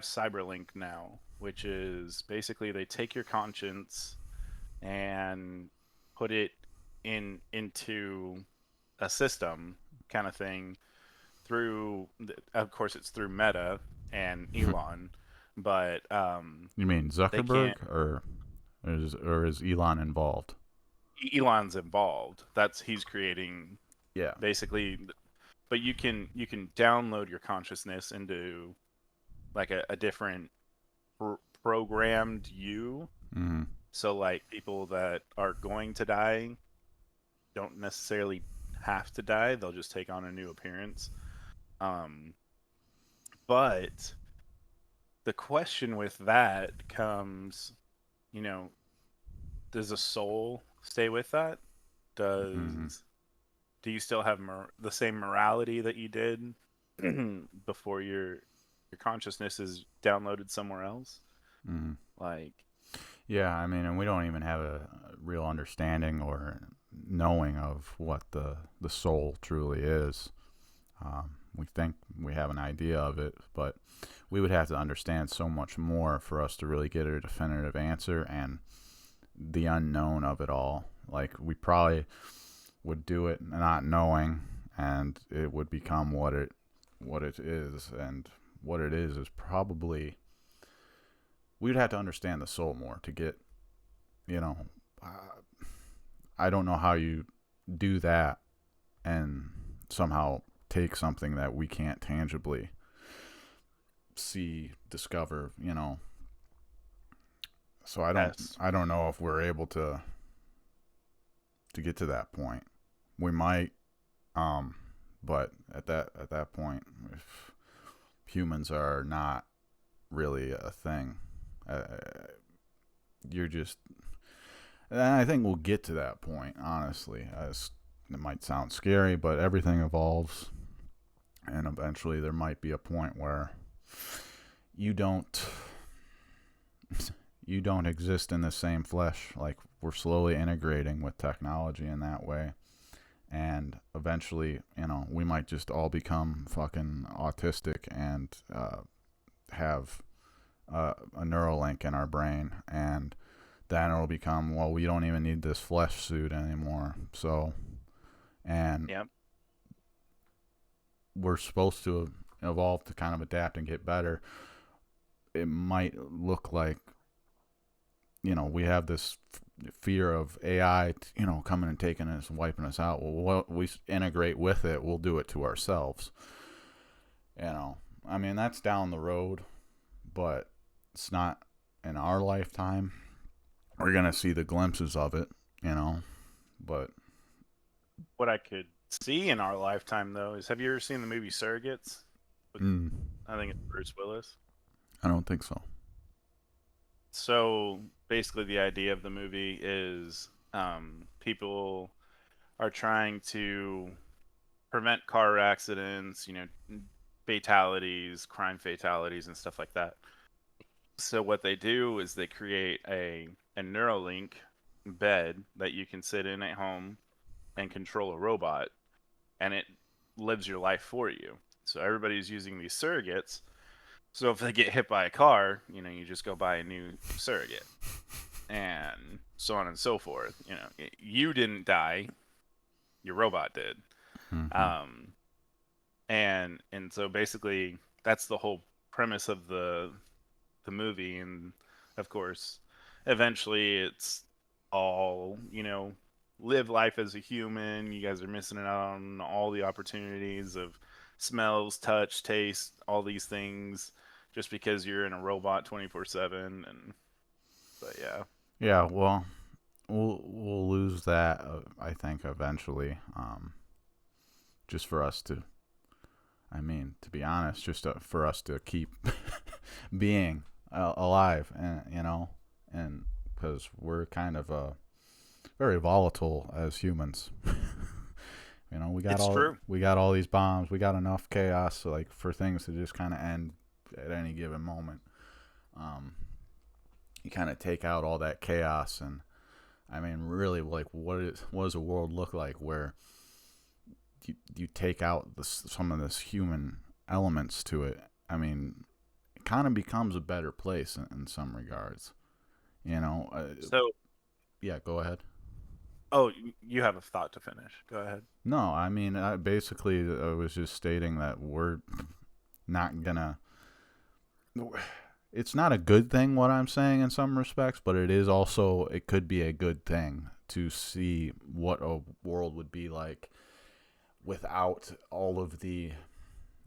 Cyberlink now, which is basically they take your conscience and put it into a system kind of thing through. Of course, it's through Meta and Elon, but You mean they Zuckerberg, can't. or is Elon involved? Elon's involved. That's he's creating Yeah. basically, but you can download your consciousness into like a different programmed you. Mm-hmm. So like people that are going to die don't necessarily have to die. They'll just take on a new appearance. Um, but the question with that comes, you know, does a soul stay with that? Mm-hmm. Does do you still have the same morality that you did before your consciousness is downloaded somewhere else? Mm-hmm. Like, Yeah, I mean, and we don't even have a real understanding or knowing of what the soul truly is. We think we have an idea of it, but we would have to understand so much more for us to really get a definitive answer and the unknown of it all. Like, we probably would do it not knowing, and it would become what it is, and what it is probably we'd have to understand the soul more to get, you know, I don't know how you do that and somehow take something that we can't tangibly see, discover, So I don't yes, I don't know if we're able to get to that point. We might, um, but at that point, if humans are not really a thing, uh, you're just. And I think we'll get to that point. Honestly, as it might sound scary, but everything evolves, and eventually there might be a point where you don't you don't exist in the same flesh. Like, we're slowly integrating with technology in that way, and eventually, we might just all become fucking autistic and have a neural link in our brain, and then it'll become, well, we don't even need this flesh suit anymore. So, and yep, we're supposed to evolve to kind of adapt and get better. It might look like, we have this fear of AI, coming and taking us and wiping us out. Well, what we integrate with it, we'll do it to ourselves. I mean, that's down the road, but it's not in our lifetime. We're going to see the glimpses of it, you know, but what I could see in our lifetime though is, have you ever seen the movie Surrogates? With, mm, I think it's Bruce Willis. I don't think so. So basically, the idea of the movie is people are trying to prevent car accidents, fatalities, crime fatalities, and stuff like that. So what they do is they create a Neuralink bed that you can sit in at home and control a robot, and it lives your life for you. So everybody's using these surrogates. So if they get hit by a car, you just go buy a new surrogate, and so on and so forth. You didn't die, your robot did. Mm-hmm. Um, and so basically that's the whole premise of the movie, and of course, eventually it's all live life as a human. You guys are missing out on all the opportunities of smells, touch, taste, all these things, just because you're in a robot 24/7. And but yeah, Yeah, well, we'll lose that, I think, eventually. Just for us to, I mean, to be honest, just for us to keep being alive, and and because we're kind of very volatile as humans. it's true. We got all these bombs. We got enough chaos, so, like, for things to just kind of end at any given moment. Um, you kind of take out all that chaos, and I mean, really, like, what does a world look like where you take out some of this human elements to it? I mean, it kind of becomes a better place in some regards. You know, So, yeah, go ahead. oh, you have a thought to finish. Go ahead. No, I mean, basically, I was just stating that we're not gonna. It's not a good thing what I'm saying in some respects, but it is also, it could be a good thing to see what a world would be like without all of the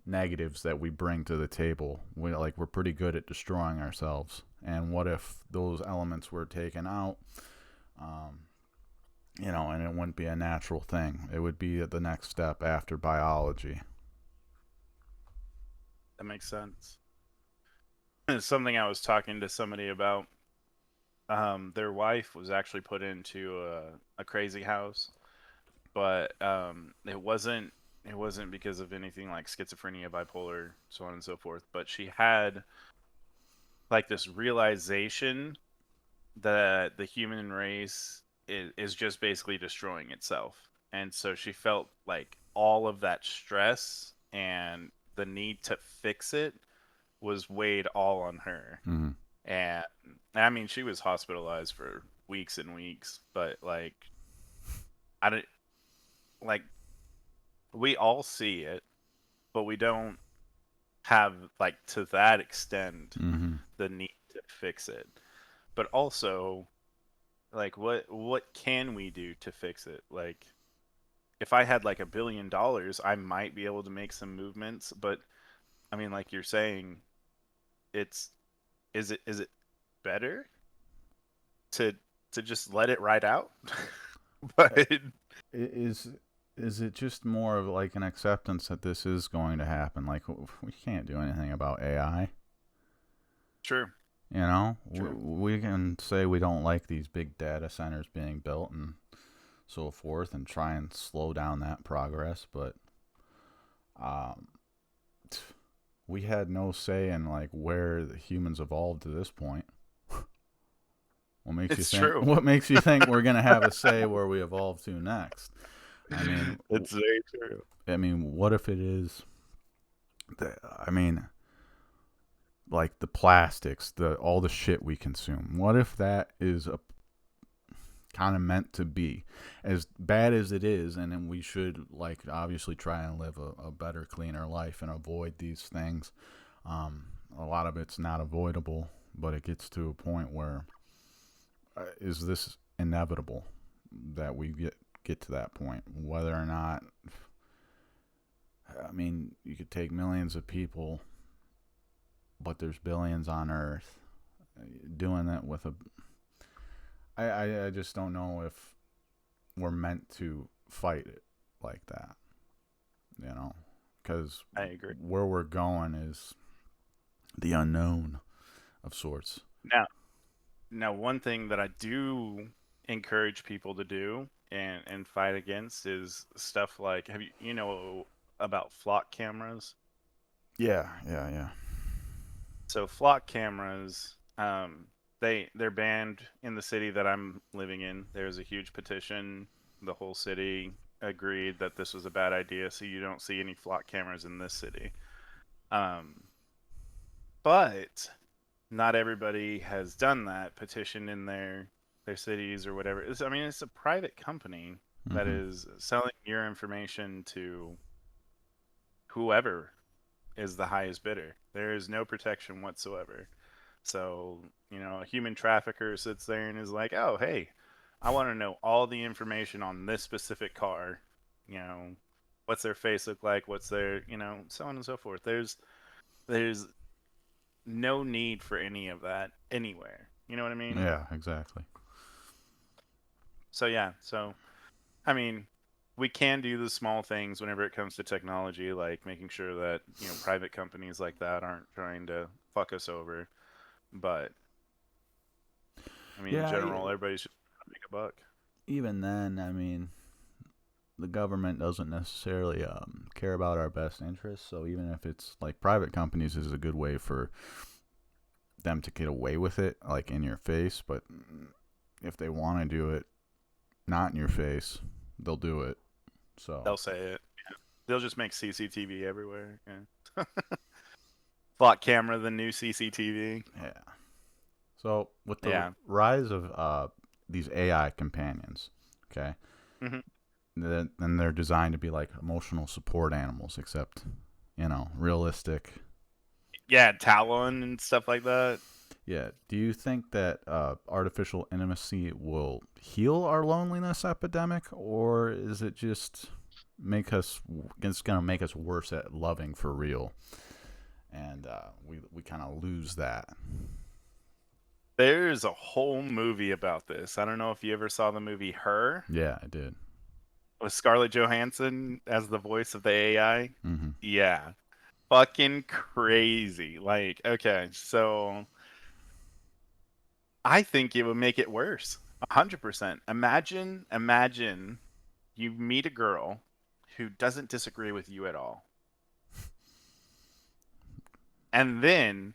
negatives that we bring to the table. We're pretty good at destroying ourselves. And what if those elements were taken out? Um, and it wouldn't be a natural thing. It would be the next step after biology. That makes sense. It's something I was talking to somebody about. Their wife was actually put into a crazy house, but it wasn't because of anything like schizophrenia, bipolar, so on and so forth. But she had like this realization that the human race is just basically destroying itself. And so she felt like all of that stress and the need to fix it was weighed all on her. Mm-hmm. And I mean, she was hospitalized for weeks and weeks, but like, I don't like, we all see it, but we don't have like to that extent Mm-hmm. the need to fix it. But also, like, what can we do to fix it? Like, if I had like $1 billion, I might be able to make some movements. But I mean, like you're saying, it's is it better to just let it ride out? But Is is it just more of like an acceptance that this is going to happen? Like we can't do anything about AI. true, You know, true. we can say we don't like these big data centers being built and so forth, and try and slow down that progress. But um, we had no say in like where the humans evolved to this point. What makes you It's think? true. What makes you think we're gonna have a say where we evolve to next? I mean, It's very true. what if it is? I mean, like the plastics, the all the shit we consume. What if that is a kind of meant to be, as bad as it is, and then we should like obviously try and live a better, cleaner life and avoid these things. A lot of it's not avoidable, but it gets to a point where is this inevitable that we get to that point, whether or not. I mean, you could take millions of people, but there's billions on Earth. Doing that with a, I just don't know if we're meant to fight it like that, you know, because I agree. where we're going is the unknown of sorts. Now, one thing that I do encourage people to do and fight against is stuff like, have you about flock cameras? Yeah, yeah, yeah. So flock cameras, they're banned in the city that I'm living in. There's a huge petition. The whole city agreed that this was a bad idea, so you don't see any flock cameras in this city. Um, but not everybody has done that petition in their cities or whatever. I mean, it's a private company that Mm-hmm. is selling your information to whoever is the highest bidder. There is no protection whatsoever. So, a human trafficker sits there and is like, "Oh, hey, I want to know all the information on this specific car. You know, what's their face look like? What's their, so on and so forth." There's no need for any of that anywhere. You know what I mean? Yeah, exactly. So yeah, I mean, we can do the small things whenever it comes to technology, like making sure that, private companies like that aren't trying to fuck us over. But I mean, in Yeah, general, everybody's just trying to make a buck. even then, I mean, the government doesn't necessarily care about our best interests. So even if it's like private companies is a good way for them to get away with it, like in your face. But if they want to do it not in your face, they'll do it. So They'll say it. Yeah. They'll just make CCTV everywhere. Yeah. Flock camera, the new CCTV. Yeah. So with the Yeah. rise of these AI companions, okay, Hmm. then they're designed to be like emotional support animals, except realistic. Yeah, Talon and stuff like that. Yeah. Do you think that artificial intimacy will heal our loneliness epidemic, or is it just make us? It's gonna make us worse at loving for real, and we kind of lose that. There's a whole movie about this. I don't know if you ever saw the movie Her Yeah, I did. with Scarlett Johansson as the voice of the AI. Mm-hmm. Yeah. Fucking crazy. Like, okay, so I think it would make it worse. 100%. Imagine you meet a girl who doesn't disagree with you at all. And then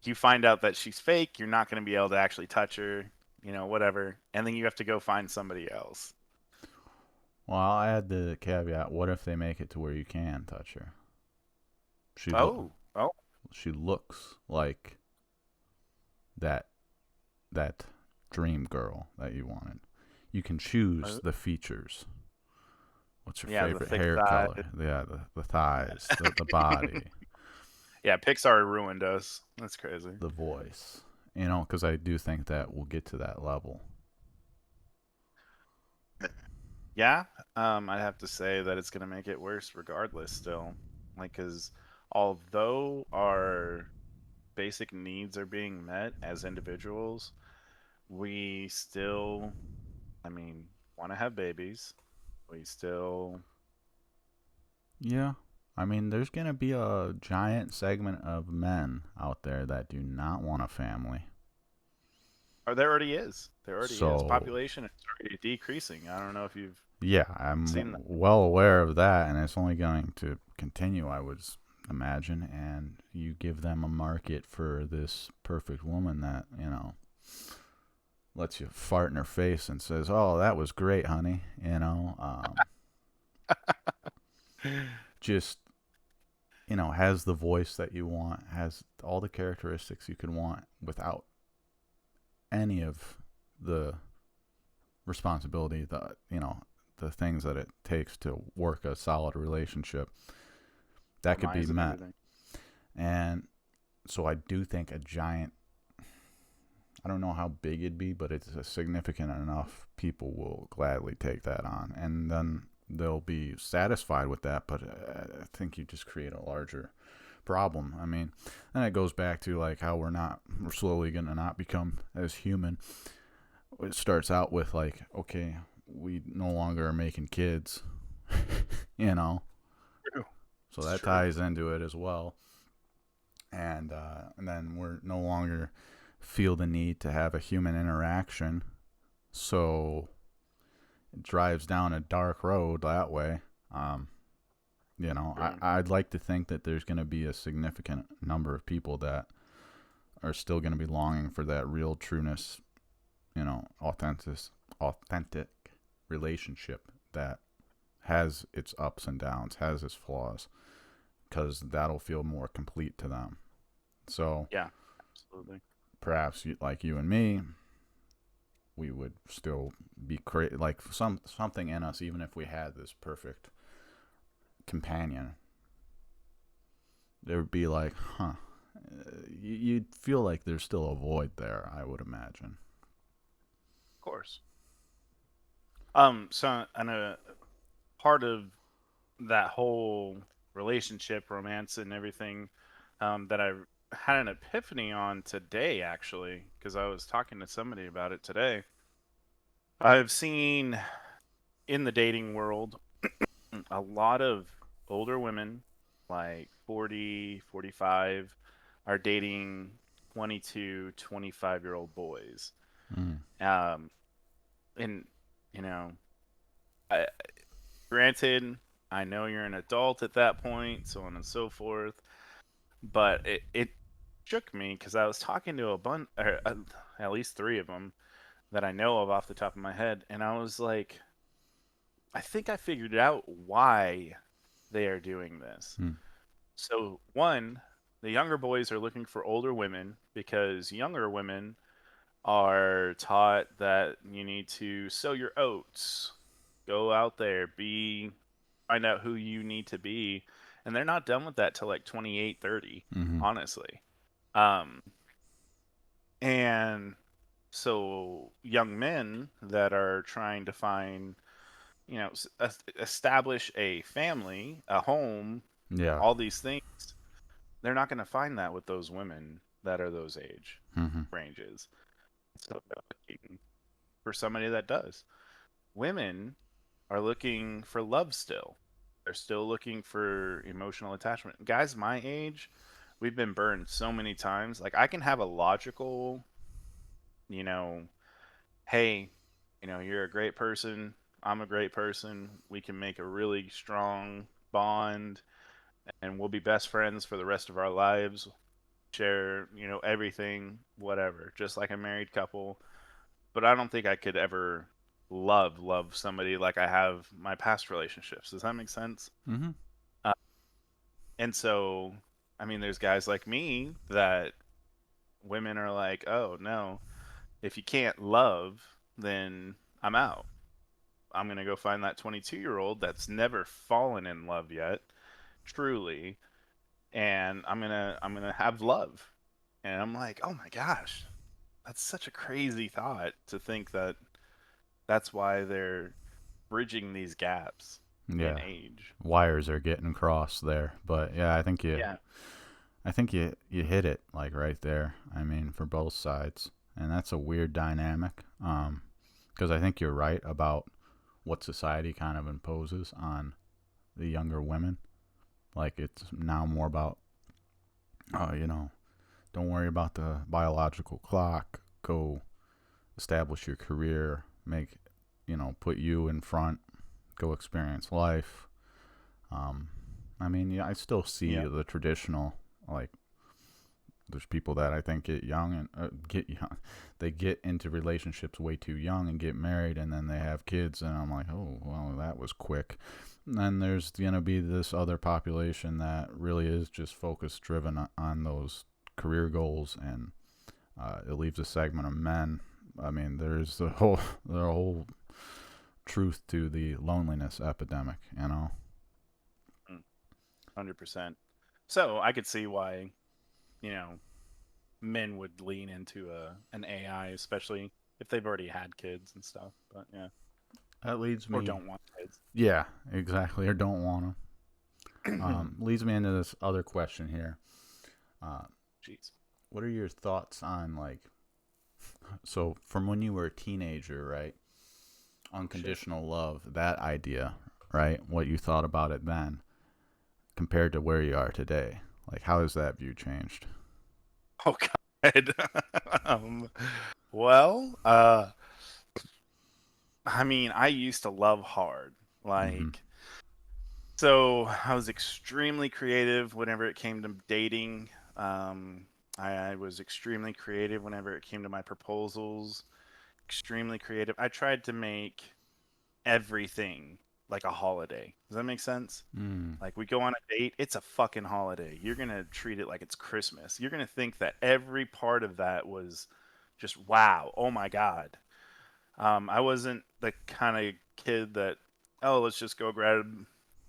you find out that she's fake, you're not going to be able to actually touch her, whatever. And then you have to go find somebody else. Well, I'll add the caveat: what if they make it to where you can touch her? She lo- Oh, she looks like that that dream girl that you wanted. You can choose oh. the features. What's your Yeah, the favorite thick hair thigh. color? Yeah, the thighs, the body, Yeah, Pixar ruined us. That's crazy. the voice. Because I do think that we'll get to that level. Yeah, I'd have to say that it's gonna make it worse regardless still. Like, because although our basic needs are being met as individuals, we still, I mean, want to have babies. We still, Yeah. I mean, there's going to be a giant segment of men out there that do not want a family. or there already is. There already is. So, Population is already decreasing. I don't know if you've yeah, I'm seen that. well aware of that, and it's only going to continue, I would imagine. And you give them a market for this perfect woman that, lets you fart in her face and says, "Oh, that was great, honey." Just, has the voice that you want, has all the characteristics you could want without any of the responsibility, the things that it takes to work a solid relationship. That could be Minds and met. everything. And so I do think a giant, I don't know how big it'd be, but it's a significant enough people will gladly take that on. And then they'll be satisfied with that, but I think you just create a larger problem. I mean, and it goes back to like how we're slowly going to not become as human. It starts out with like, okay, we no longer are making kids, you know, True. so It's that true. ties into it as well. And then we're no longer feel the need to have a human interaction, so it drives down a dark road that way. Um, True. I'd like to think that there's going to be a significant number of people that are still going to be longing for that real trueness, authentic relationship that has its ups and downs, has its flaws, because that'll feel more complete to them. So Yeah, absolutely. perhaps like you and me, we would still be like something in us, even if we had this perfect companion. There would be like, huh. You'd feel like there's still a void there, I would imagine. Of course. So and a part of that whole relationship, romance, and everything, that I had an epiphany on today, actually, because I was talking to somebody about it today. I've seen in the dating world a lot of older women, like 40, 45, are dating 22, 25-year-old boys. Mm. Um, and, you know, I, granted, I know you're an adult at that point, so on and so forth. But it shook me because I was talking to a bunch, or at least three of them that I know of off the top of my head, and I was like, I think I figured out why they are doing this. Mm. So one, the younger boys are looking for older women because younger women are taught that you need to sow your oats, go out there, find out who you need to be, and they're not done with that till like 28, 30, Mm-hmm. honestly. Um, and so young men that are trying to find, establish a family, a home, Yeah. all these things, they're not going to find that with those women that are those age Mm-hmm. ranges. So they're looking for somebody that does. Women are looking for love still. They're still looking for emotional attachment. Guys my age, we've been burned so many times. Like I can have a logical, you know, hey, you're a great person. I'm a great person. We can make a really strong bond and we'll be best friends for the rest of our lives. Share, everything, whatever, just like a married couple. But I don't think I could ever love somebody like I have my past relationships. Does that make sense? Mm-hmm. Uh, and so, I mean, there's guys like me that women are like, oh no, if you can't love, then I'm out. I'm gonna go find that 22-year-old that's never fallen in love yet, truly, and I'm gonna have love. And I'm like, oh my gosh, that's such a crazy thought to think that that's why they're bridging these gaps in Yeah. age. Wires are getting crossed there, but yeah, Yeah, I think you hit it like right there. I mean, for both sides, and that's a weird dynamic. Because I think you're right about what society kind of imposes on the younger women. Like it's now more about, you know, don't worry about the biological clock. Go establish your career. Put you in front. Go experience life. Um, I mean, yeah, I still see yeah, the traditional like there's people that I think get young and get young. They get into relationships way too young and get married, and then they have kids, and I'm like, oh, well, that was quick. And then there's gonna be this other population that really is just focus driven on those career goals, and it leaves a segment of men. I mean, there's the whole truth to the loneliness epidemic, you know. 100%. So I could see why, you know, men would lean into an AI, especially if they've already had kids and stuff. But yeah, That leads or me, don't want kids. yeah, exactly, or don't want to. Leads me into this other question here. Uh, Jeez. what are your thoughts on like so from when you were a teenager, right? Oh shit. Unconditional love, that idea, right? What you thought about it then compared to where you are today. Like how has that view changed? Oh god. um, well, I mean, I used to love hard. Mm-hmm. Like, so I was extremely creative whenever it came to dating. I was extremely creative whenever it came to my proposals. Extremely creative. I tried to make everything like a holiday. Does that make sense? Mm. Like we go on a date, it's a fucking holiday. You're gonna treat it like it's Christmas. You're gonna think that every part of that was just wow, oh my god. I wasn't the kind of kid that, oh, let's just go grab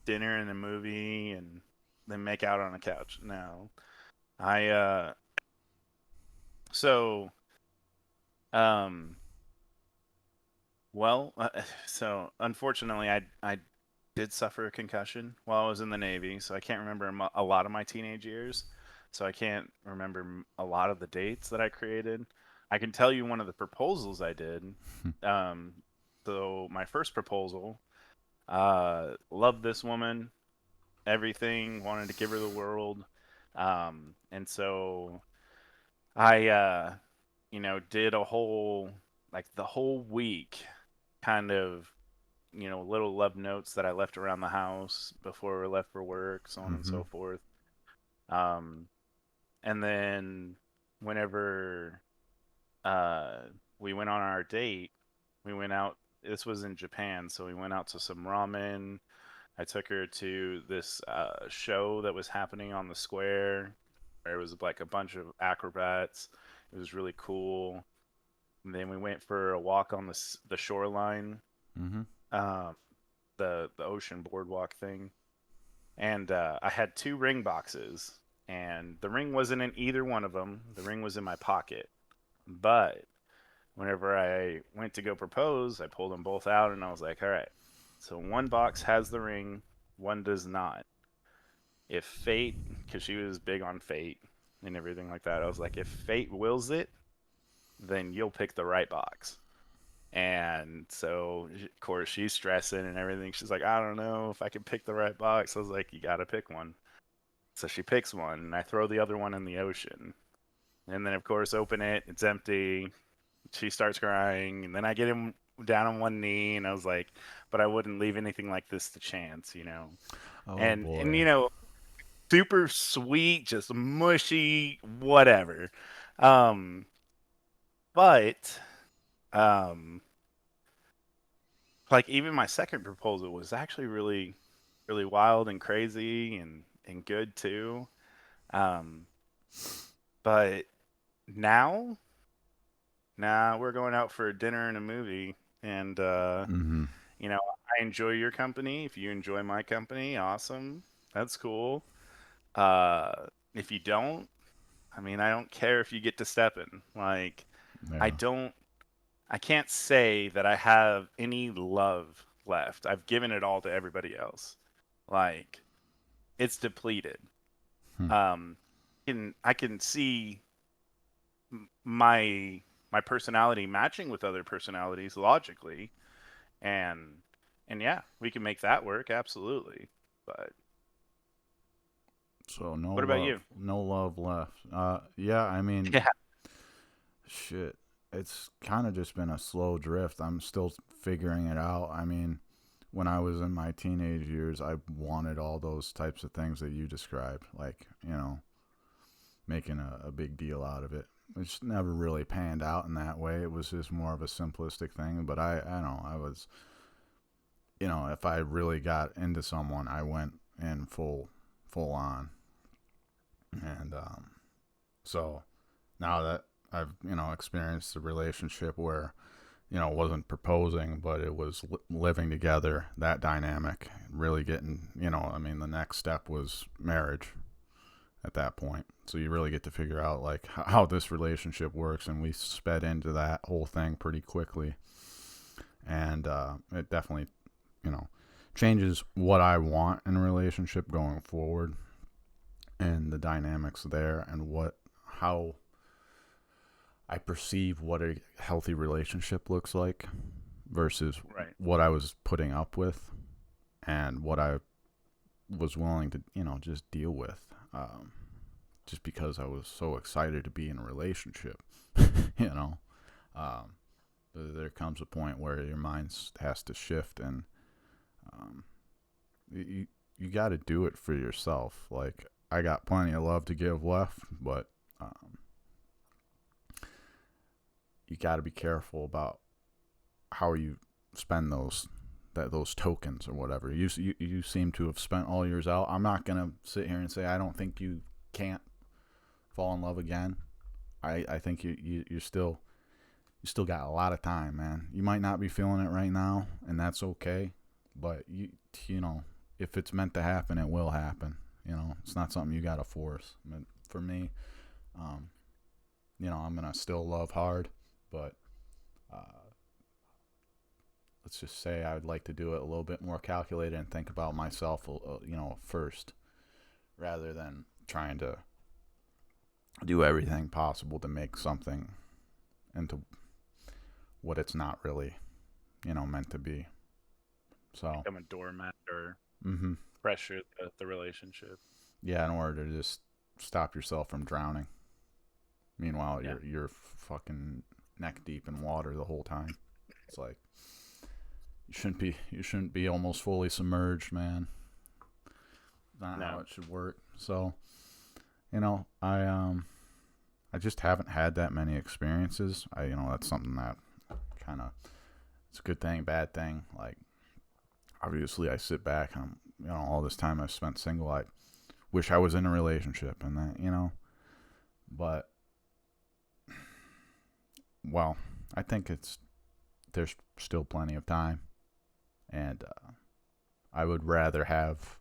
dinner and a movie and then make out on a couch. No, I so um well, so unfortunately, I did suffer a concussion while I was in the Navy, so I can't remember a lot of my teenage years. So I can't remember a lot of the dates that I created. I can tell you one of the proposals I did. Um, so my first proposal, loved this woman, everything, wanted to give her the world. And so I, did a whole, like the whole week kind of, little love notes that I left around the house before we left for work, so on and Mm-hmm. so forth. Um, and then whenever uh, we went on our date, we went out. This was in Japan, so we went out to some ramen. I took her to this show that was happening on the square. It was like a bunch of acrobats. It was really cool. And then we went for a walk on the shoreline, Mm-hmm. um, the ocean boardwalk thing. And I had two ring boxes, and the ring wasn't in either one of them. The ring was in my pocket. But whenever I went to go propose, I pulled them both out, and I was like, all right. So one box has the ring, one does not. If fate, because she was big on fate and everything like that, I was like, if fate wills it, then you'll pick the right box. And so, of course, she's stressing and everything. She's like, I don't know if I can pick the right box. I was like, you got to pick one. So she picks one, and I throw the other one in the ocean. And then, of course, open it. It's empty. She starts crying. And then I get him down on one knee, and I was like, but I wouldn't leave anything like this to chance, you know? Oh And boy. super sweet, just mushy, whatever. Um, but um, like even my second proposal was actually really wild and crazy and good too. Um, but now, now we're going out for a dinner and a movie, and Mm-hmm. you know, I enjoy your company. If you enjoy my company, awesome. That's cool. If you don't, I mean, I don't care if you get to step in. Like, I Yeah. don't, I can't say that I have any love left. I've given it all to everybody else. Like, it's depleted. Hmm. Um, I can see my my personality matching with other personalities logically, and yeah, we can make that work absolutely. But So no what about love, you? no love left. Yeah. I mean, Yeah, shit. It's kind of just been a slow drift. I'm still figuring it out. I mean, when I was in my teenage years, I wanted all those types of things that you described, like, making a big deal out of it. It's never really panned out in that way. It was just more of a simplistic thing. But I know I was, if I really got into someone, I went in full on. And so now that I've experienced a relationship where it wasn't proposing, but it was living together, that dynamic, really getting, I mean, the next step was marriage at that point. So you really get to figure out like how this relationship works, and we sped into that whole thing pretty quickly, and it definitely, you know, changes what I want in a relationship going forward, and the dynamics there, and how I perceive what a healthy relationship looks like versus right. what I was putting up with and what I was willing to, just deal with. Just because I was so excited to be in a relationship, you know. Um, there comes a point where your mind has to shift, and um, you got to do it for yourself. Like, I got plenty of love to give left, but um, you got to be careful about how you spend those tokens or whatever. You seem to have spent all yours out. I'm not gonna sit here and say I don't think you can't fall in love again. I think you still got a lot of time, man. You might not be feeling it right now, and that's okay. But if it's meant to happen, it will happen. It's not something you gotta force. But for me, um, I'm gonna still love hard, but uh, let's just say I would like to do it a little bit more calculated and think about myself, first, rather than trying to do everything possible to make something into what it's not really, meant to be. So, Become a doormat or hmm pressure the relationship. yeah, in order to just stop yourself from drowning. Meanwhile, Yeah. you're fucking neck deep in water the whole time. It's like you shouldn't be almost fully submerged, man. Not how No. it should work. So, I just haven't had that many experiences. That's something that kind of, it's a good thing, bad thing. Like, obviously, I sit back and all this time I've spent single, I wish I was in a relationship, and that But well, I think there's still plenty of time, and I would rather have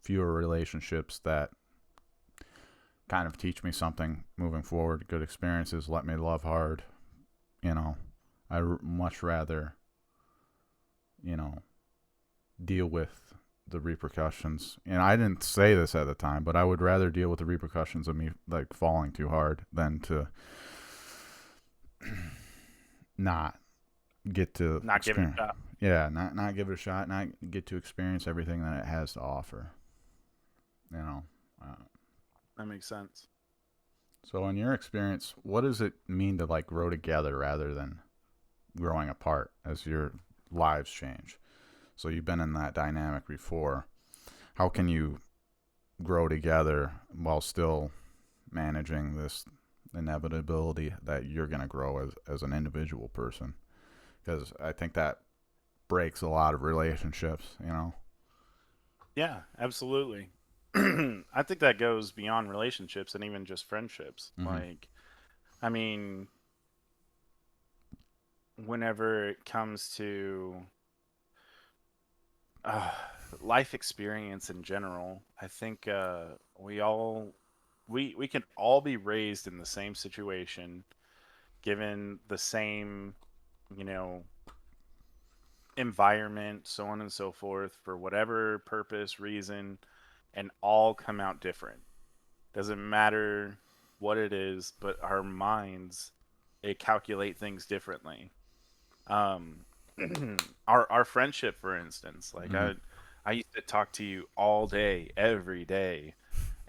fewer relationships that kind of teach me something moving forward, good experiences, let me love hard. You know, much rather, you know, deal with the repercussions. And I didn't say this at the time, but I would rather deal with the repercussions of me like falling too hard than to not get to Not give it experience. a shot. Yeah, not give it a shot, not get to experience everything that it has to offer. You know. Uh, That makes sense. so, in your experience, what does it mean to like grow together rather than growing apart as your lives change? So, you've been in that dynamic before. How can you grow together while still managing this inevitability that you're going to grow as an individual person? Because I think that breaks a lot of relationships, you know? Yeah, absolutely. I think that goes beyond relationships and even just friendships. Mm-hmm. Like, I mean, whenever it comes to uh, life experience in general, I think we can all be raised in the same situation, given the same, you know, environment, so on and so forth, for whatever purpose, reason, and all come out different. Doesn't matter what it is, but our minds, it calculate things differently. Um, our friendship, for instance, like Mm-hmm. I used to talk to you all day, every day,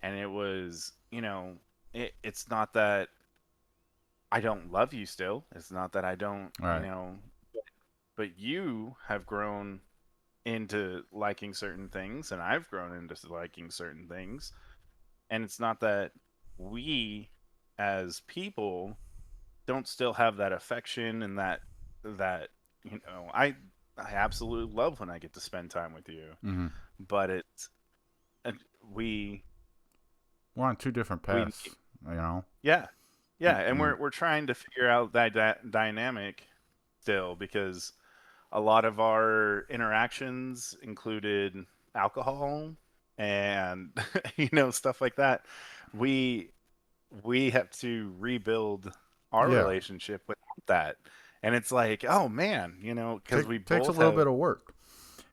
and it was, it's not that I don't love you still. It's not that I don't, All right. but you have grown into liking certain things, and I've grown into liking certain things, and it's not that we as people don't still have that affection and that I absolutely love when I get to spend time with you, Mm-hmm. but it's uh, we We're on two different we paths, you know? yeah, yeah, and And we're trying to figure out that dynamic still, because a lot of our interactions included alcohol and stuff like that. We we have to rebuild our yeah, relationship without that. And it's like, oh man, because we takes a both little have, bit of work,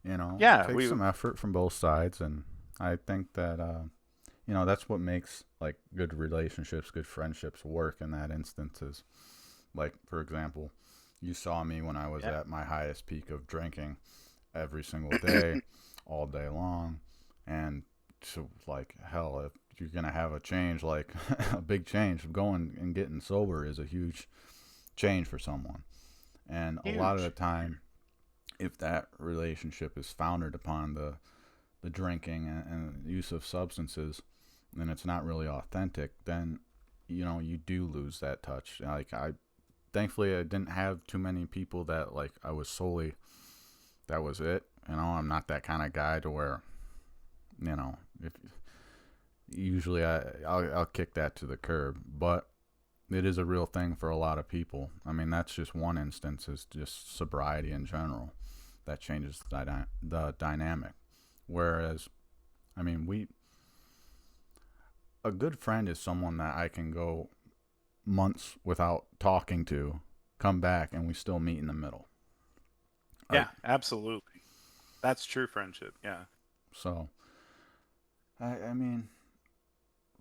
you know? yeah, Takes we, some effort from both sides. And I think that, that's what makes like good relationships, good friendships work in that instance is like, for example, you saw me when I was yeah, at my highest peak of drinking every single day, all day long. And so, like, hell, if you're going to have a change, like a big change, going and getting sober is a huge change for someone. And a lot of the huge. time, if that relationship is founded upon the drinking and use of substances, then it's not really authentic, then, you do lose that touch. Like, thankfully, I didn't have too many people that, like, I was solely, that was it. I'm not that kind of guy to where, if usually I'll kick that to the curb, but it is a real thing for a lot of people. I mean, that's just one instance, is just sobriety in general that changes the dynamic. Whereas, I mean, a good friend is someone that I can go months without talking to, come back, and we still meet in the middle. Like, Yeah, absolutely. That's true friendship. Yeah. so, I mean,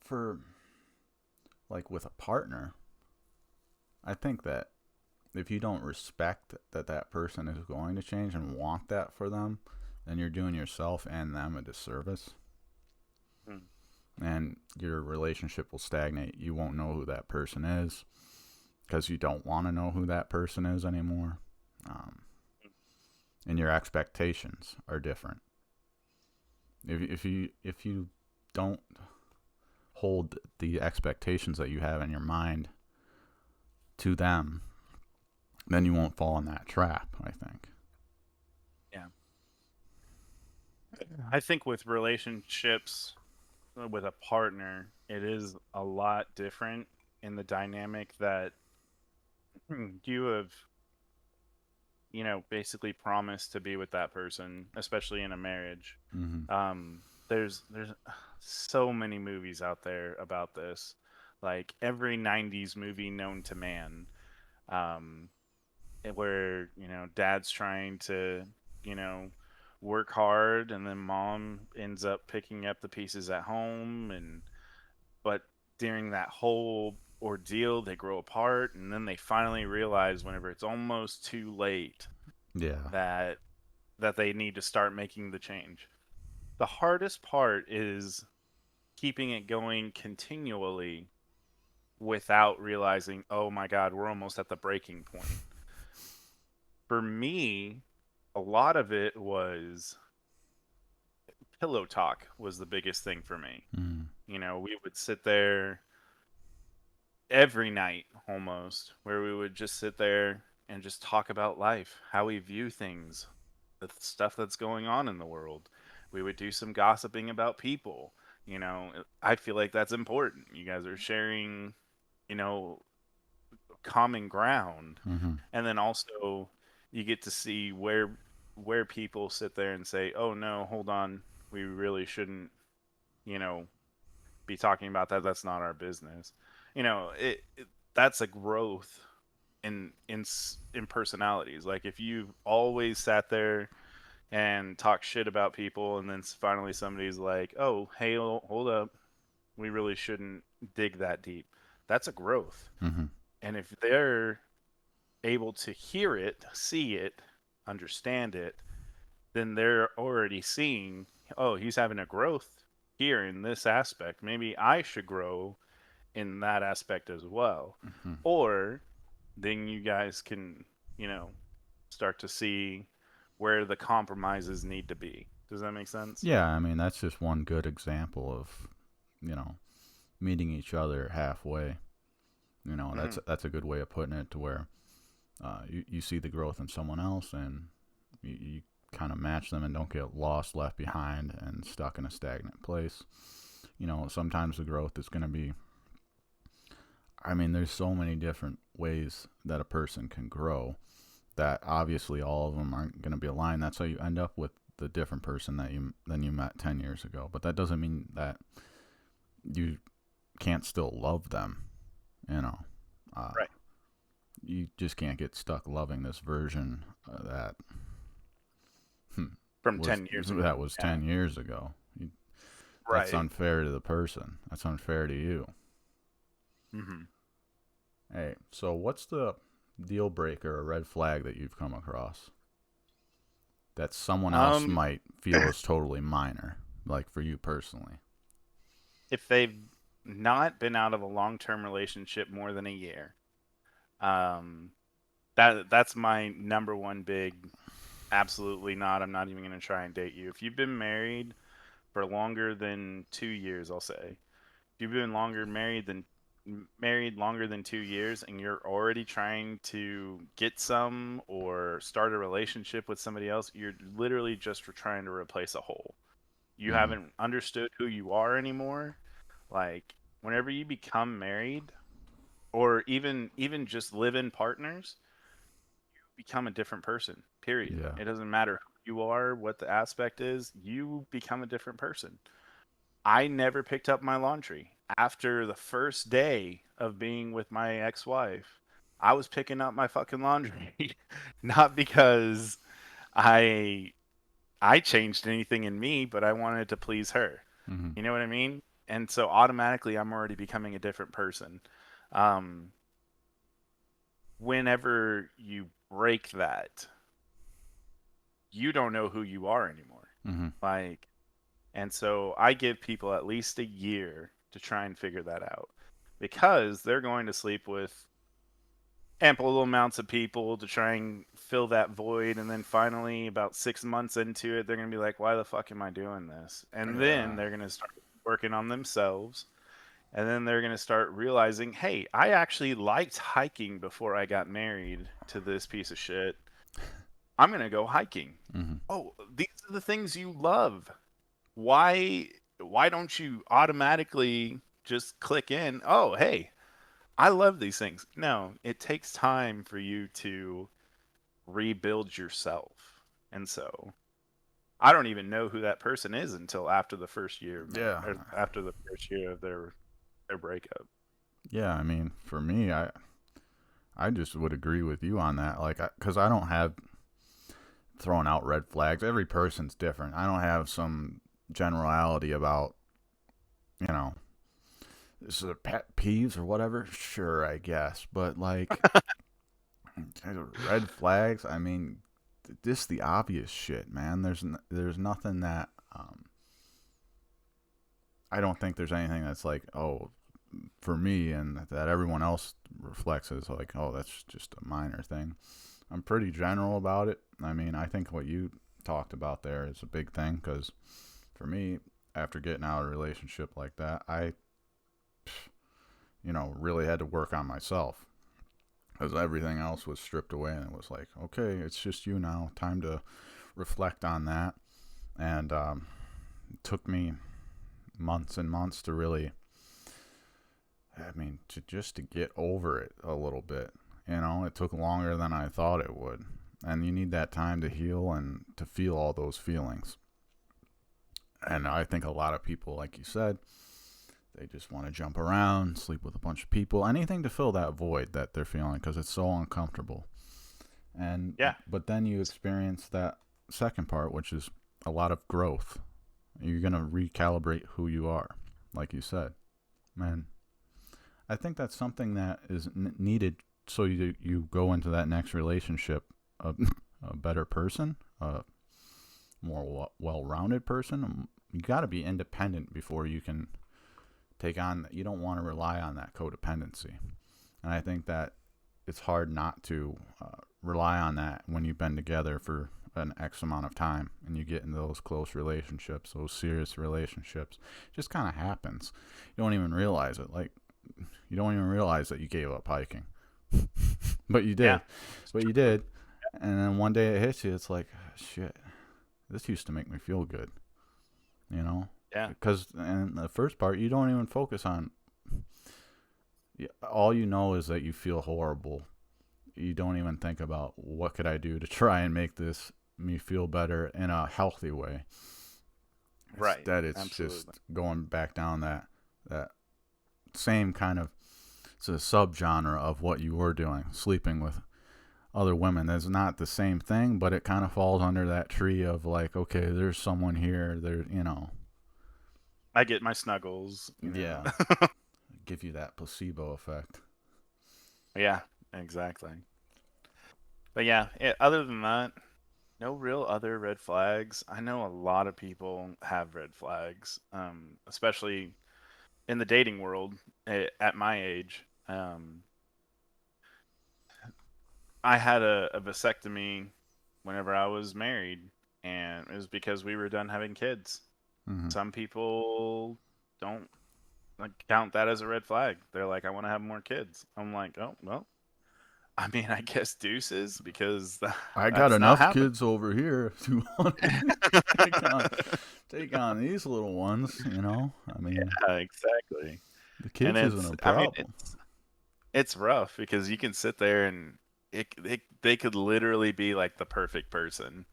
for like with a partner, I think that if you don't respect that that person is going to change and want that for them, then you're doing yourself and them a disservice. Mm. And your relationship will stagnate. You won't know who that person is because you don't want to know who that person is anymore. Um, and your expectations are different. If you don't hold the expectations that you have in your mind to them, then you won't fall in that trap, I think. Yeah. I think with relationships with a partner, it is a lot different in the dynamic that you have, basically promised to be with that person, especially in a marriage. Hmm. There's so many movies out there about this, like every '90s movie known to man, um, where dad's trying to you know work hard, and then mom ends up picking up the pieces at home, and but during that whole ordeal they grow apart, and then they finally realize whenever it's almost too late Yeah. that they need to start making the change. The hardest part is keeping it going continually without realizing, oh my God, we're almost at the breaking point. For me, a lot of it was pillow talk was the biggest thing for me. Mm. We would sit there every night almost, where we would just sit there and just talk about life, how we view things, the stuff that's going on in the world. We would do some gossiping about people. I feel like that's important. You guys are sharing, you know, common ground. Hmm. And then also you get to see where people sit there and say, "Oh no, hold on. We really shouldn't, you know, be talking about that. That's not our business." That's a growth in personalities. Like if you've always sat there and talked shit about people, and then finally somebody's like, "Oh, hey, hold up. We really shouldn't dig that deep." That's a growth. Hmm. And if they're able to hear it, see it, understand it, then they're already seeing, oh, he's having a growth here in this aspect. Maybe I should grow in that aspect as well. Hmm. Or then you guys can, you know, start to see where the compromises need to be. Does that make sense? Yeah, I mean that's just one good example of, you know, meeting each other halfway. Hmm. That's a good way of putting it, to where you see the growth in someone else, and you kind of match them and don't get lost, left behind, and stuck in a stagnant place. Sometimes the growth is going to be, I mean, there's so many different ways that a person can grow that obviously all of them aren't going to be aligned. That's how you end up with the different person than you met 10 years ago. But that doesn't mean that you can't still love them, you know. Uh, Right. you just can't get stuck loving this version that From was 10 years ago. that was Yeah. 10 years ago. That's Right. unfair to the person. That's unfair to you. Hmm. Hey, so what's the deal breaker or red flag that you've come across that someone else Um, might feel is totally minor, like for you personally? if they've not been out of a long-term relationship more than a year, um, that's my number one big. Absolutely not. I'm not even going to try and date you. If you've been married for longer than 2 years, I'll say. If you've been longer married than married longer than 2 years, and you're already trying to get some or start a relationship with somebody else, you're literally just trying to replace a hole. You Mm-hmm. haven't understood who you are anymore. Like whenever you become married, or even just live-in partners, become a different person. Period. Yeah. It doesn't matter who you are, what the aspect is, you become a different person. I never picked up my laundry. After the first day of being with my ex-wife, I was picking up my fucking laundry. Not because I I changed anything in me, but I wanted to please her. Mm-hmm. You know what I mean? And so automatically I'm already becoming a different person. Um, Whenever you break that, you don't know who you are anymore. Mm-hmm. Like, and so I give people at least a year to try and figure that out, because they're going to sleep with ample amounts of people to try and fill that void. And then finally, about 6 months into it, they're going to be like, why the fuck am I doing this? And then Yeah. they're going to start working on themselves. And then they're going to start realizing, hey, I actually liked hiking before I got married to this piece of shit. I'm going to go hiking. Mm-hmm. Oh, these are the things you love. Why don't you automatically just click in, oh, hey, I love these things. No, it takes time for you to rebuild yourself. And so I don't even know who that person is until after the first year of Yeah, or after the first year of their breakup. yeah. I mean, for me, I just would agree with you on that. Like, because I don't have throwing out red flags. Every person's different. I don't have some generality about, you know, this is a pet peeves or whatever. Sure, I guess, but like red flags. I mean, this the obvious shit, man. There's nothing that I don't think there's anything that's like, oh, for me and that everyone else reflects as like, oh, that's just a minor thing. I'm pretty general about it. I mean, I think what you talked about there is a big thing because for me, after getting out of a relationship like that, I, really had to work on myself because everything else was stripped away and it was like, okay, it's just you now. Time to reflect on that. And it took me months and months to really, I mean, to get over it a little bit. It took longer than I thought it would. And you need that time to heal and to feel all those feelings. And I think a lot of people, like you said, they just want to jump around, sleep with a bunch of people, anything to fill that void that they're feeling because it's so uncomfortable. And Yeah. but then you experience that second part, which is a lot of growth. You're gonna recalibrate who you are, like you said, man. I think that's something that is needed so you go into that next relationship a better person, a more well-rounded person. You got to be independent before you can take on. You don't want to rely on that codependency, and I think that it's hard not to rely on that when you've been together for an X amount of time and you get into those close relationships, those serious relationships. It just kind of happens. You don't even realize it. Like, you don't even realize that you gave up hiking. But you did. Yeah. But you did. And then one day it hits you. It's like, shit, this used to make me feel good. Yeah. Because in the first part, you don't even focus on. All you know is that you feel horrible. You don't even think about what could I do to try and make this me feel better in a healthy way. Right. Instead, it's Absolutely. just going back down that same kind of, it's a subgenre of what you were doing, sleeping with other women. That's not the same thing, but it kind of falls under that tree of like, okay, there's someone here. I get my snuggles. Yeah, give you that placebo effect. Yeah. Exactly. But yeah, other than that, no real other red flags. I know a lot of people have red flags, especially in the dating world at my age. I had a vasectomy whenever I was married, and it was because we were done having kids. Mm-hmm. Some people don't like count that as a red flag. They're like, I want to have more kids. I'm like, oh well. I mean, I guess deuces because I got that's not enough happening. kids over here to want to take on these little ones. I mean, Yeah, exactly. the And kids isn't a I mean, problem. it's rough because you can sit there and they could literally be like the perfect person,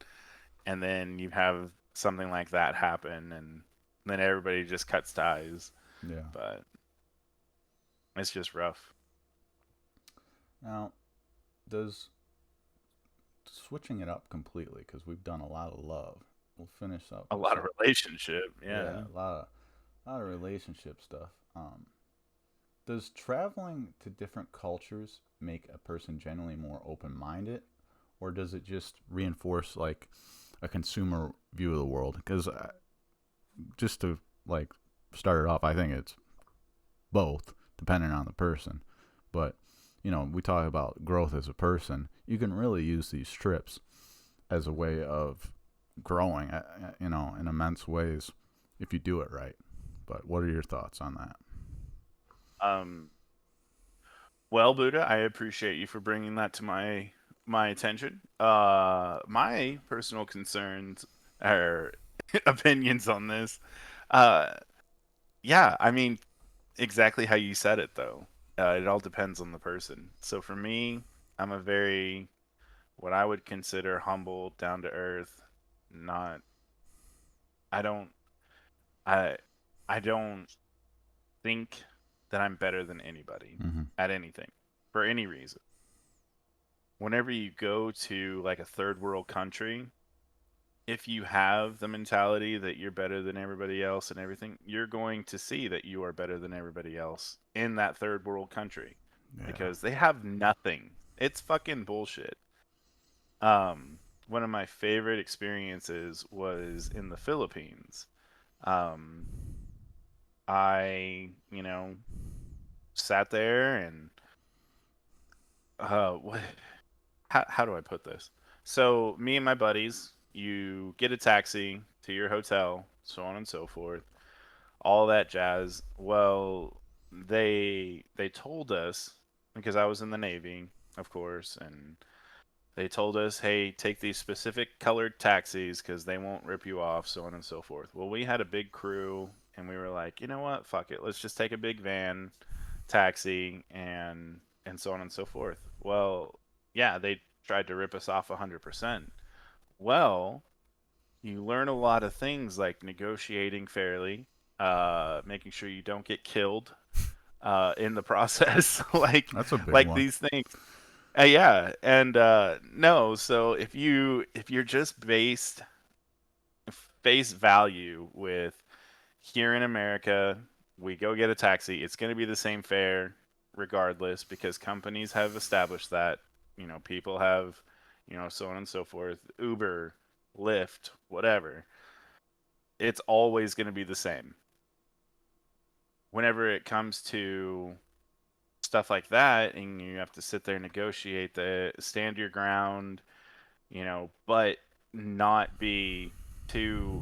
and then you have something like that happen, and then everybody just cuts ties. Yeah. But it's just rough. Now, does switching it up completely because we've done a lot of love. We'll finish up A with lot of some, relationship, yeah, yeah. a lot of relationship stuff. Does traveling to different cultures make a person generally more open-minded, or does it just reinforce like a consumer view of the world? Because just to like start it off, I think it's both, depending on the person. But we talk about growth as a person. You can really use these trips as a way of growing, in immense ways if you do it right. But what are your thoughts on that? Um, well, Buddha, I appreciate you for bringing that to my attention. My personal concerns or opinions on this. Uh, yeah, I mean, exactly how you said it, though. It all depends on the person. So for me, I'm a very what I would consider humble, down to earth. Not I don't I I don't think that I'm better than anybody Mm-hmm. at anything for any reason. Whenever you go to like a third world country, if you have the mentality that you're better than everybody else and everything, you're going to see that you are better than everybody else in that third world country Yeah. because they have nothing. It's fucking bullshit. One of my favorite experiences was in the Philippines. Um, I sat there and what how do I put this? So me and my buddies, you get a taxi to your hotel, so on and so forth, all that jazz. Well, they told us because I was in the Navy, of course, and they told us, "Hey, take these specific colored taxis because they won't rip you off, so on and so forth." Well, we had a big crew, and we were like, "You know what? Fuck it. Let's just take a big van taxi and so on and so forth." Well, yeah, they tried to rip us off 100%. Well, you learn a lot of things like negotiating fairly, making sure you don't get killed in the process, That's a big like one. these things. Yeah, and no, so if you're just based face value with here in America, we go get a taxi. It's going to be the same fare regardless because companies have established that. People have, so on and so forth. Uber, Lyft, whatever. It's always going to be the same. Whenever it comes to stuff like that, and you have to sit there and negotiate stand your ground, but not be too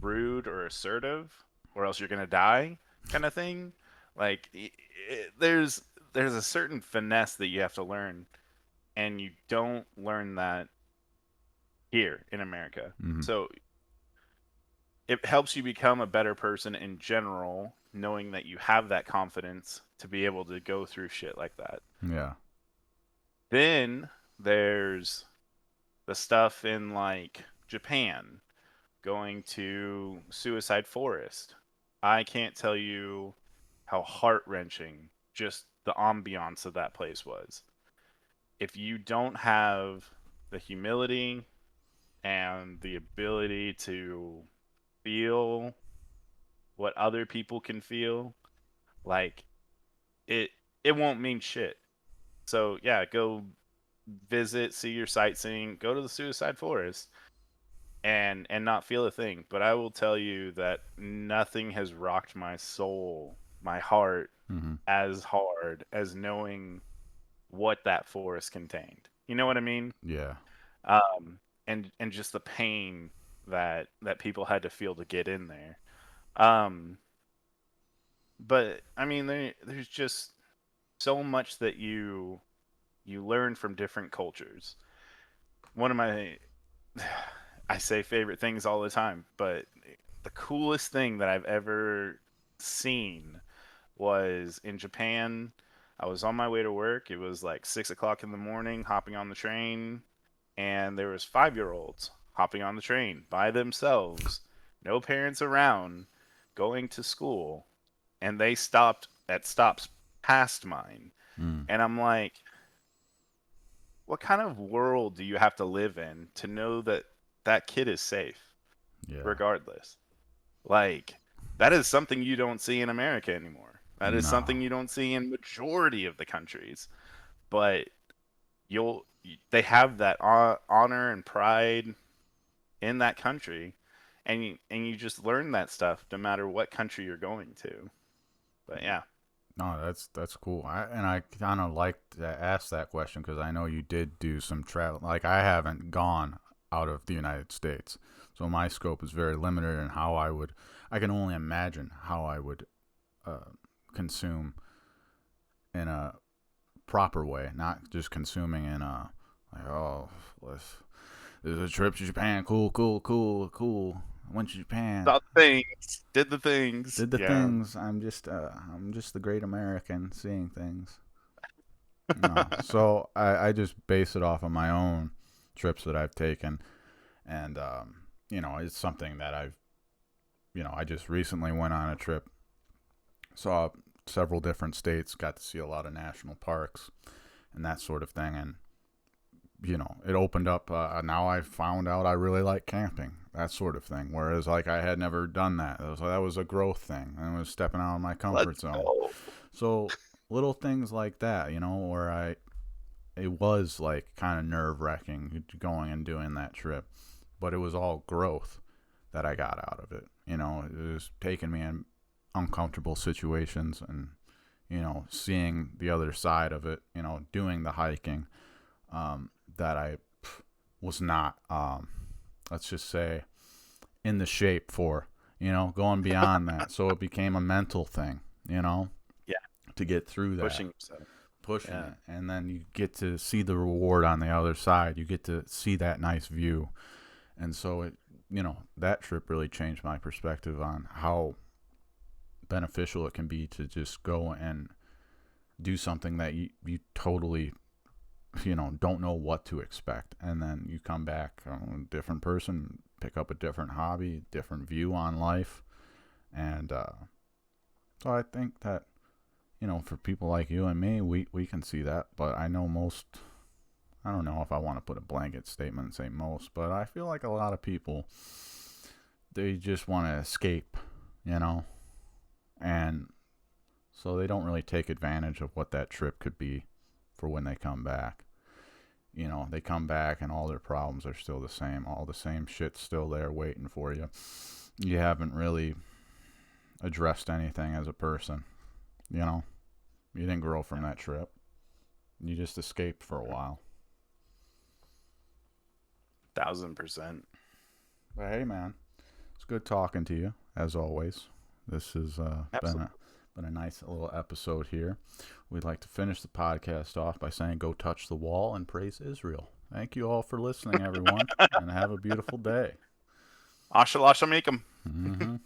rude or assertive, or else you're gonna die, kind of thing. Like there's a certain finesse that you have to learn, and you don't learn that here in America. Mm-hmm. So it helps you become a better person in general, knowing that you have that confidence to be able to go through shit like that. Yeah. Then there's the stuff in like Japan, going to Suicide Forest. I can't tell you how heart wrenching just the ambiance of that place was. If you don't have the humility and the ability to feel what other people can feel, like it it won't mean shit. So yeah, go visit, see your sightseeing, go to the Suicide Forest and not feel a thing. But I will tell you that nothing has rocked my soul, my heart, Mm-hmm. as hard as knowing what that forest contained. You know what I mean? Yeah. And just the pain that people had to feel to get in there. Um, but I mean, there's just so much that you learn from different cultures. One of my I say favorite things all the time, but the coolest thing that I've ever seen was in Japan. I was on my way to work. It was like 6 o'clock in the morning, hopping on the train, and there was 5-year-olds hopping on the train by themselves, no parents around, going to school, and they stopped at stops past mine, Mm. and I'm like, what kind of world do you have to live in to know that that kid is safe, Yeah. regardless? Like, that is something you don't see in America anymore. That is No. something you don't see in majority of the countries. But they have that honor and pride in that country, and you just learn that stuff no matter what country you're going to. But yeah, No, that's cool. I kind of like to ask that question because I know you did do some travel. Like I haven't gone out of the United States, so my scope is very limited in how I would. I can only imagine how I would consume in a proper way, not just consuming in a like, oh, let's, there's a trip to Japan, cool, cool, cool, cool. went to Japan, Saw the things, did the things. did the Yeah. things. I'm just the great American seeing things. No, so I just base it off of my own trips that I've taken, and it's something that I just recently went on a trip, saw several different states, got to see a lot of national parks, and that sort of thing, and it opened up. Now I found out I really like camping, that sort of thing. Whereas like I had never done that. That was a growth thing, and it was stepping out of my comfort Let's zone. go. So little things like that, where it was like kind of nerve wracking going and doing that trip, but it was all growth that I got out of it. It was taking me in uncomfortable situations and seeing the other side of it. Doing the hiking that I was not, let's just say, in the shape for. Going beyond that, so it became a mental thing. Yeah. To get through that. Pushing Yeah. it, and then you get to see the reward on the other side. You get to see that nice view, and so that trip really changed my perspective on how beneficial it can be to just go and do something that you totally don't know what to expect, and then you come back a different person, pick up a different hobby, different view on life, and so I think that for people like you and me, we can see that. But I know I don't know if I want to put a blanket statement and say most, but I feel like a lot of people, they just want to escape, and so they don't really take advantage of what that trip could be for when they come back. They come back and all their problems are still the same. All the same shit's still there waiting for you. You haven't really addressed anything as a person, You didn't grow from that trip. You just escaped for a while. 1000%. But hey, man, it's good talking to you as always. This has been a nice little episode here. We'd like to finish the podcast off by saying, "Go touch the wall and praise Israel." Thank you all for listening, everyone, and have a beautiful day. Ashalashamikum. Mm-hmm.